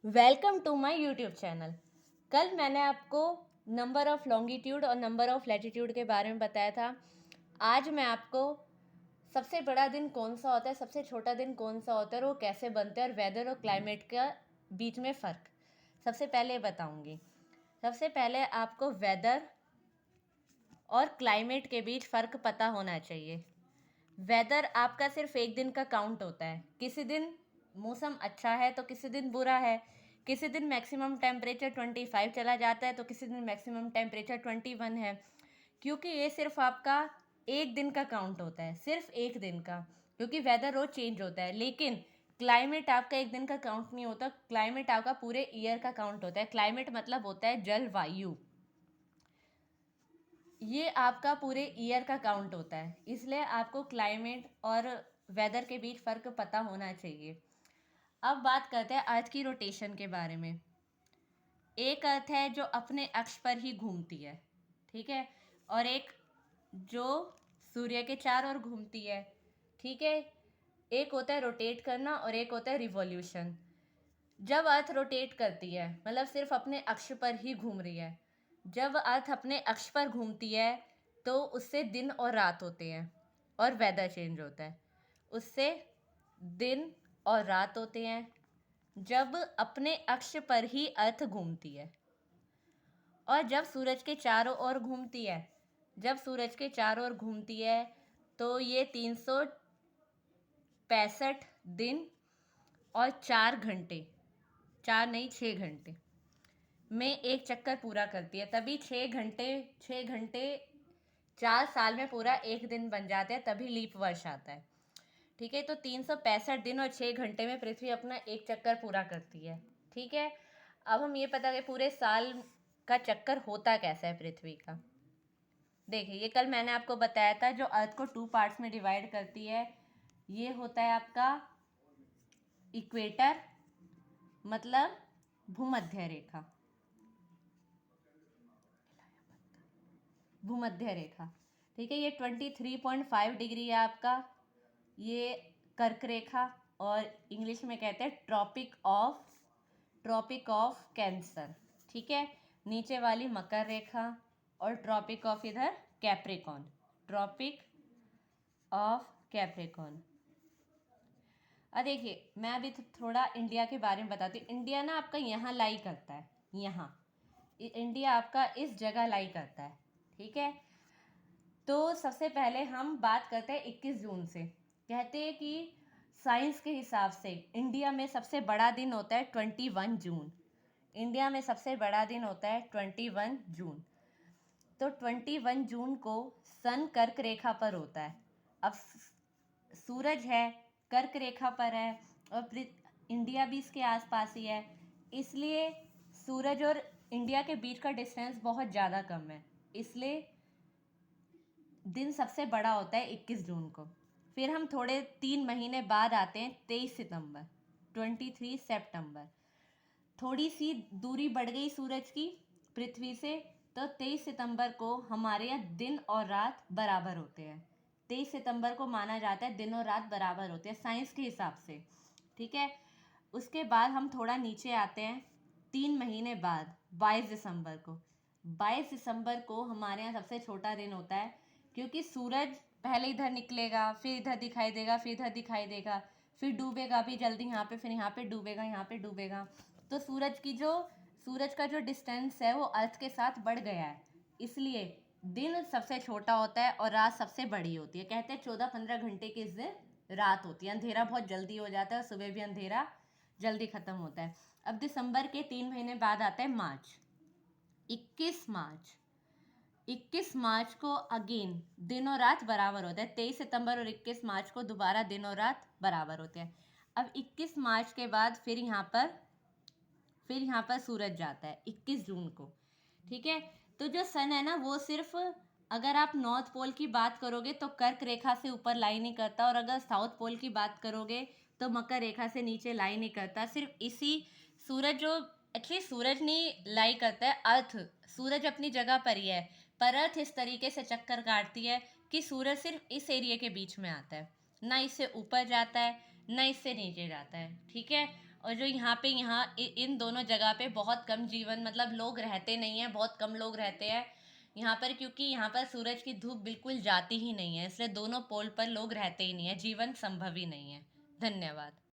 Welcome to my YouTube channel. कल मैंने आपको नंबर ऑफ़ लॉन्गिट्यूड और नंबर ऑफ़ लैटिट्यूड के बारे में बताया था। आज मैं आपको सबसे बड़ा दिन कौन सा होता है, सबसे छोटा दिन कौन सा होता है और वो कैसे बनते हैं और वेदर और क्लाइमेट का बीच में फ़र्क सबसे पहले बताऊंगी। सबसे पहले आपको वेदर और क्लाइमेट के बीच फ़र्क पता होना चाहिए। वेदर आपका सिर्फ एक दिन का काउंट होता है। किसी दिन मौसम अच्छा है तो किसी दिन बुरा है। किसी दिन मैक्सिमम टेम्परेचर 25 चला जाता है तो किसी दिन मैक्सिमम टेम्परेचर 21 है। क्योंकि ये सिर्फ आपका एक दिन का काउंट होता है, सिर्फ एक दिन का, क्योंकि वेदर रोज चेंज होता है। लेकिन क्लाइमेट आपका एक दिन का काउंट नहीं होता, क्लाइमेट आपका पूरे ईयर का काउंट होता है। क्लाइमेट मतलब होता है जलवायु। ये आपका पूरे ईयर का काउंट होता है, इसलिए आपको क्लाइमेट और वेदर के बीच फ़र्क पता होना चाहिए। अब बात करते हैं अर्थ की रोटेशन के बारे में। एक अर्थ है जो अपने अक्ष पर ही घूमती है, ठीक है, और एक जो सूर्य के चारों ओर घूमती है, ठीक है। एक होता है रोटेट करना और एक होता है रिवॉल्यूशन। जब अर्थ रोटेट करती है मतलब सिर्फ अपने अक्ष पर ही घूम रही है, जब अर्थ अपने अक्ष पर घूमती है तो उससे दिन और रात होते हैं और वेदर चेंज होता है। उससे दिन और रात होते हैं जब अपने अक्ष पर ही अर्थ घूमती है। और जब सूरज के चारों ओर घूमती है, जब सूरज के चारों ओर घूमती है तो ये 365 दिन और 4 घंटे, 4 नहीं 6 घंटे में एक चक्कर पूरा करती है। तभी 6 घंटे, 6 घंटे 4 साल में पूरा एक दिन बन जाते हैं, तभी लीप वर्ष आता है, ठीक है। तो 365 दिन और 6 घंटे में पृथ्वी अपना एक चक्कर पूरा करती है, ठीक है। अब हम ये पता करें पूरे साल का चक्कर होता कैसा है पृथ्वी का। देखिए, ये कल मैंने आपको बताया था, जो अर्थ को 2 पार्ट्स में डिवाइड करती है, ये होता है आपका इक्वेटर, मतलब भूमध्य रेखा, भूमध्य रेखा, ठीक है। ये 23.5 डिग्री है आपका, ये कर्क रेखा, और इंग्लिश में कहते हैं ट्रॉपिक ऑफ कैंसर, ठीक है। नीचे वाली मकर रेखा और ट्रॉपिक ऑफ इधर कैप्रिकॉन, ट्रॉपिक ऑफ कैप्रिकॉन। अब देखिए, मैं अभी थोड़ा इंडिया के बारे में बताती हूँ। इंडिया ना आपका यहाँ लाई करता है, यहाँ इंडिया आपका इस जगह लाई करता है, ठीक है। तो सबसे पहले हम बात करते हैं 21 जून से। कहते हैं कि साइंस के हिसाब से इंडिया में सबसे बड़ा दिन होता है 21 जून। इंडिया में सबसे बड़ा दिन होता है 21 जून। तो 21 जून को सन कर्क रेखा पर होता है। अब सूरज है, कर्क रेखा पर है, और इंडिया भी इसके आसपास ही है, इसलिए सूरज और इंडिया के बीच का डिस्टेंस बहुत ज़्यादा कम है, इसलिए दिन सबसे बड़ा होता है 21 जून को। फिर हम थोड़े 3 महीने बाद आते हैं 23 सितंबर, 23 सितंबर। थोड़ी सी दूरी बढ़ गई सूरज की पृथ्वी से, तो 23 सितंबर को हमारे यहाँ दिन और रात बराबर होते हैं। 23 सितंबर को माना जाता है दिन और रात बराबर होते हैं साइंस के हिसाब से, ठीक है। उसके बाद हम थोड़ा नीचे आते हैं 3 महीने बाद, 22 दिसंबर को। 22 दिसंबर को हमारे यहाँ सबसे छोटा दिन होता है, क्योंकि सूरज पहले इधर निकलेगा, फिर इधर दिखाई देगा, फिर इधर दिखाई देगा, फिर डूबेगा भी जल्दी यहाँ पे, फिर यहाँ पे डूबेगा, यहाँ पे डूबेगा। तो सूरज का जो डिस्टेंस है वो अर्थ के साथ बढ़ गया है, इसलिए दिन सबसे छोटा होता है और रात सबसे बड़ी होती है। कहते हैं 14-15 घंटे की इस दिन रात होती है, अंधेरा बहुत जल्दी हो जाता है और सुबह भी अंधेरा जल्दी खत्म होता है। अब दिसंबर के 3 महीने बाद आता है मार्च, 21 मार्च। 21 मार्च को अगेन दिन और रात बराबर होता है। 23 सितंबर और 21 मार्च को दोबारा दिन और रात बराबर होते हैं। अब 21 मार्च के बाद फिर यहाँ पर सूरज जाता है 21 जून को, ठीक है। तो जो सन है ना, वो सिर्फ अगर आप नॉर्थ पोल की बात करोगे तो कर्क रेखा से ऊपर लाई नहीं करता, और अगर साउथ पोल की बात करोगे तो मकर रेखा से नीचे लाई नहीं करता। सिर्फ इसी सूरज जो एक्चुअली सूरज नहीं लाई करता है, अर्थ, सूरज अपनी जगह पर ही है, पर अर्थ इस तरीके से चक्कर काटती है कि सूरज सिर्फ इस एरिया के बीच में आता है, ना इससे ऊपर जाता है ना इससे नीचे जाता है, ठीक है। और जो इन दोनों जगह पे बहुत कम जीवन मतलब लोग रहते नहीं हैं, बहुत कम लोग रहते हैं यहाँ पर, क्योंकि यहाँ पर सूरज की धूप बिल्कुल जाती ही नहीं है, इसलिए दोनों पोल पर लोग रहते ही नहीं है, जीवन संभव ही नहीं है। धन्यवाद।